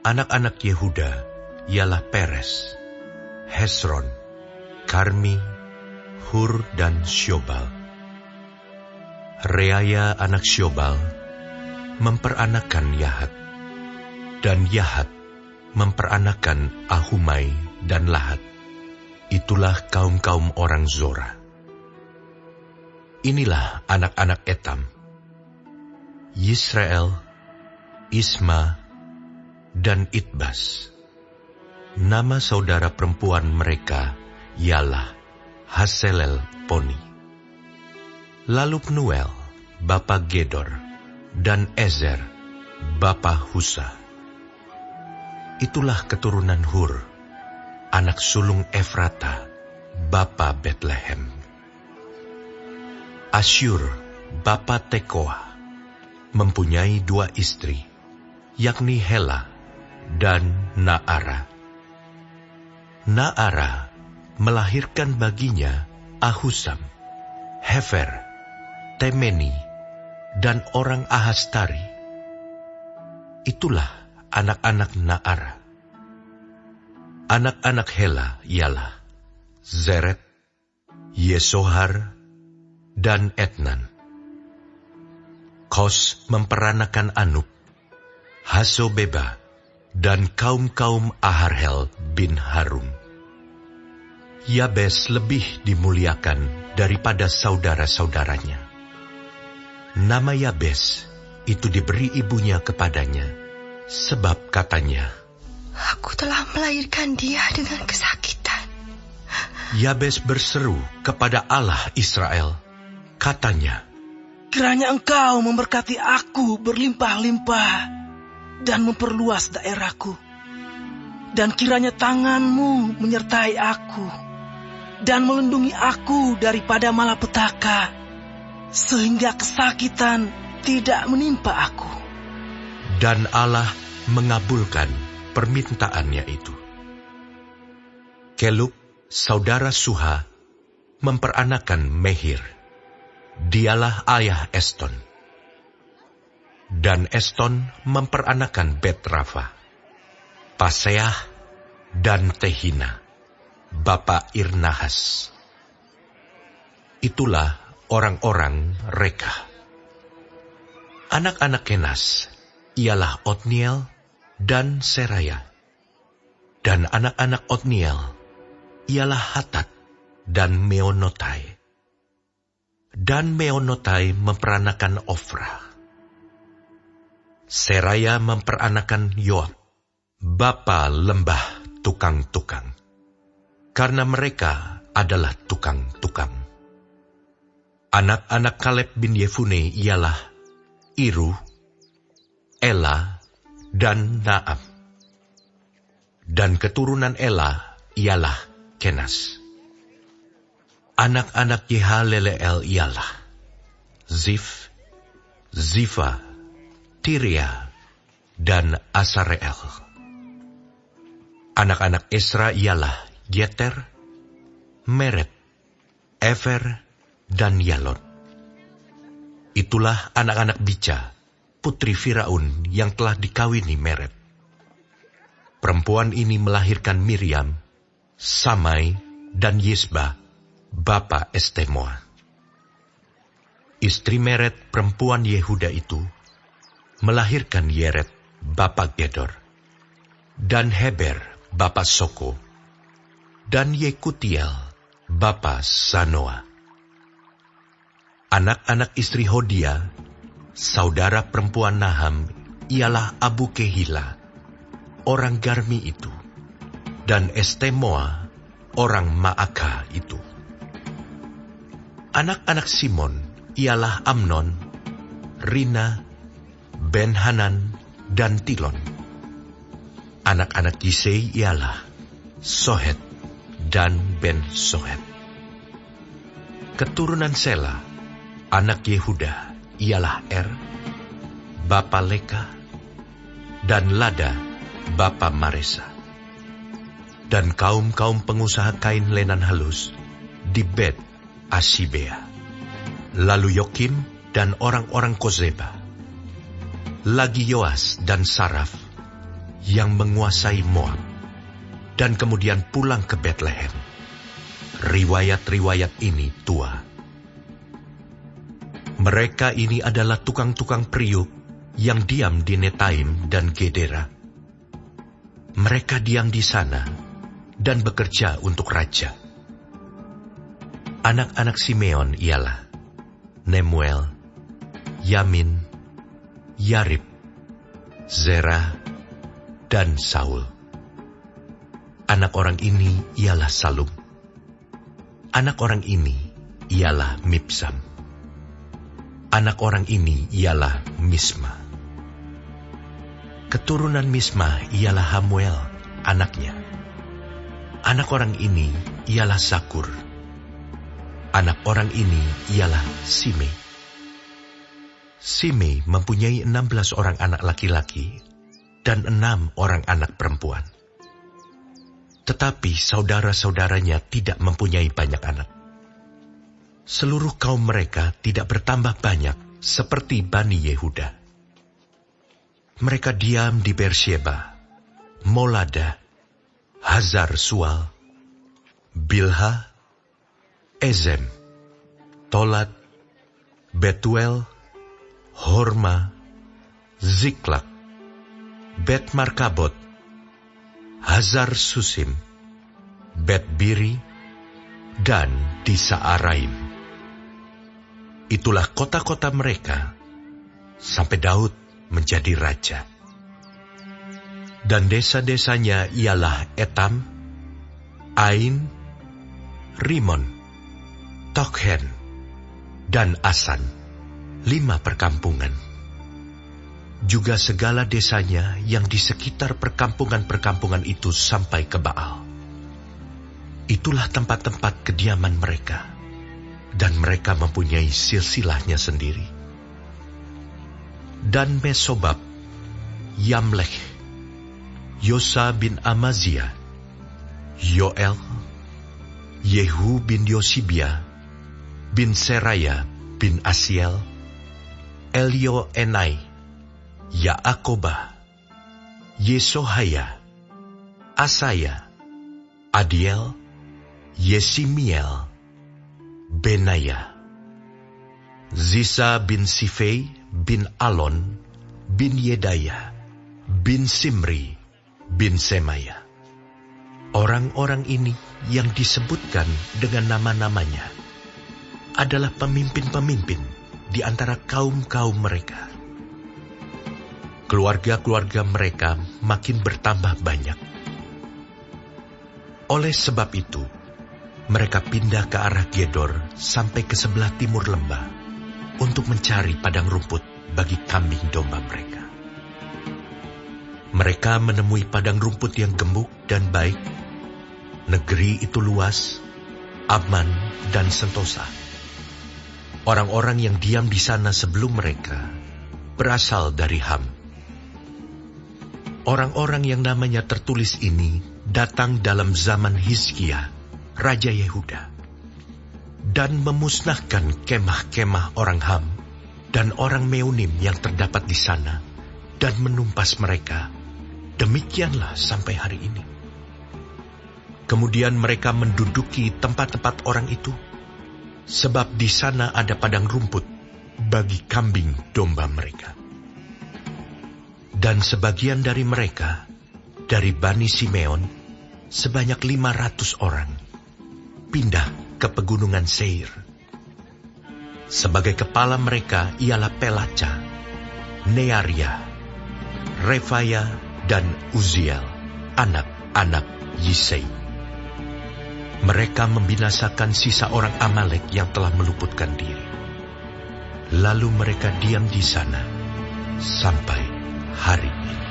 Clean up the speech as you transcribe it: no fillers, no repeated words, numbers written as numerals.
Anak-anak Yehuda ialah Peres, Hesron, Karmi, Hur, dan Syobal. Reaya anak Syobal memperanakan Yahat, dan Yahat memperanakan Ahumai dan Lahat. Itulah kaum-kaum orang Zora. Inilah anak-anak Etam: Yisrael, Isma, dan Itbas. Nama saudara perempuan mereka ialah Haselel Poni. Lalu Pnuel, bapa Gedor, dan Ezer, bapa Husa. Itulah keturunan Hur, anak sulung Efrata, bapa Betlehem. Asyur, bapa Tekoa, mempunyai 2 istri, yakni Hela dan Naara. Naara melahirkan baginya Ahusam, Hefer, Temeni, dan orang Ahastari. Itulah anak-anak Naara. Anak-anak Hela ialah Zeret, Yesohar, dan Etnan. Kos memperanakan Anub, Hasobeba, dan kaum-kaum Aharhel bin Harum. Yabes lebih dimuliakan daripada saudara-saudaranya. Nama Yabes itu diberi ibunya kepadanya, sebab katanya, "Aku telah melahirkan dia dengan kesakitan." Yabes berseru kepada Allah Israel, katanya, "Kiranya Engkau memberkati aku berlimpah-limpah dan memperluas daerahku. Dan kiranya tangan-Mu menyertai aku dan melindungi aku daripada malapetaka, sehingga kesakitan tidak menimpa aku." Dan Allah mengabulkan permintaannya itu. Kelub, saudara Suha, memperanakan Mehir. Dialah ayah Eston. Dan Eston memperanakan Bet-Rafa, Paseah, dan Tehina, bapa Irnahas. Itulah orang-orang Reka. Anak-anak Kenas ialah Otniel dan Seraya. Dan anak-anak Otniel ialah Hatat dan Meonotai. Dan Meonotai memperanakan Ofra. Seraya memperanakan Yoab, bapa lembah tukang-tukang, karena mereka adalah tukang-tukang. Anak-anak Kaleb bin Yefune ialah Iru, Ela, dan Naam. Dan keturunan Ela ialah Kenas. Anak-anak Yehaleleel ialah Zif, Zifa, Tiria, dan Asareel. Anak-anak Esra ialah Yeter, Meret, Efer, dan Yalon. Itulah anak-anak Bica, putri Firaun yang telah dikawini Meret. Perempuan ini melahirkan Miriam, Samai, dan Yisba, bapa Estemoa. Istri Meret perempuan Yehuda itu melahirkan Yeret, bapa Gedor, dan Heber, bapa Soko, dan Yekutiel, bapa Sanoa. Anak-anak istri Hodia, saudara perempuan Naham, ialah Abu Kehila, orang Garmi itu, dan Estemoa, orang Maaka itu. Anak-anak Simon ialah Amnon, Rina, Ben-Hanan, dan Tilon. Anak-anak Yisei ialah Sohet dan Ben-Sohet. Keturunan Sela, anak Yehuda, ialah bapa Leka, dan Lada, bapa Maresa. Dan kaum-kaum pengusaha kain lenan halus di Bet Asibea. Lalu Yokim dan orang-orang Kozeba. Lagi Yoas dan Saraf, yang menguasai Moab, dan kemudian pulang ke Betlehem. Riwayat-riwayat ini tua. Mereka ini adalah tukang-tukang periuk yang diam di Netaim dan Gedera. Mereka diam di sana dan bekerja untuk raja. Anak-anak Simeon ialah Nemuel, Yamin, Yarib, Zerah, dan Saul. Anak orang ini ialah Salum. Anak orang ini ialah Mibsam. Anak orang ini ialah Misma. Keturunan Misma ialah Hamuel, anaknya. Anak orang ini ialah Zakur. Anak orang ini ialah Simei. Simei mempunyai 16 orang anak laki-laki dan 6 orang anak perempuan. Tetapi saudara-saudaranya tidak mempunyai banyak anak. Seluruh kaum mereka tidak bertambah banyak seperti Bani Yehuda. Mereka diam di Beersheba, Molada, Hazar Sual, Bilha, Ezem, Tolat, Betuel, Horma, Ziklak, Bet Markabot, Hazar Susim, Bet Biri, dan di Saaraim. Itulah kota-kota mereka sampai Daud menjadi raja. Dan desa-desanya ialah Etam, Ain, Rimon, Tokhen, dan Asan, 5 perkampungan. Juga segala desanya yang di sekitar perkampungan-perkampungan itu sampai ke Baal. Itulah tempat-tempat kediaman mereka, dan mereka mempunyai silsilahnya sendiri. Dan Mesobab, Yamlech, Yosa bin Amazia, Yoel, Yehu bin Yosibia, bin Seraya bin Asiel, Elioenai, Yaakobah, Yesohaya, Asaya, Adiel, Yesimiel, Benaya, Zisa bin Sifei bin Alon, bin Yedaya, bin Simri, bin Semaya. Orang-orang ini yang disebutkan dengan nama-namanya adalah pemimpin-pemimpin di antara kaum-kaum mereka. Keluarga-keluarga mereka makin bertambah banyak. Oleh sebab itu, mereka pindah ke arah Gedor sampai ke sebelah timur lembah untuk mencari padang rumput bagi kambing domba mereka. Mereka menemui padang rumput yang gemuk dan baik. Negeri itu luas, aman, dan sentosa. Orang-orang yang diam di sana sebelum mereka berasal dari Ham. Orang-orang yang namanya tertulis ini datang dalam zaman Hizkia, Raja Yehuda, dan memusnahkan kemah-kemah orang Ham dan orang Meunim yang terdapat di sana, dan menumpas mereka. Demikianlah sampai hari ini. Kemudian mereka menduduki tempat-tempat orang itu, sebab di sana ada padang rumput bagi kambing domba mereka. Dan sebagian dari mereka, dari Bani Simeon, sebanyak 500 orang, pindah ke pegunungan Seir. Sebagai kepala mereka ialah Pelaca, Nearia, Refaya, dan Uziel, anak-anak Yisei. Mereka membinasakan sisa orang Amalek yang telah meluputkan diri. Lalu mereka diam di sana sampai hari ini.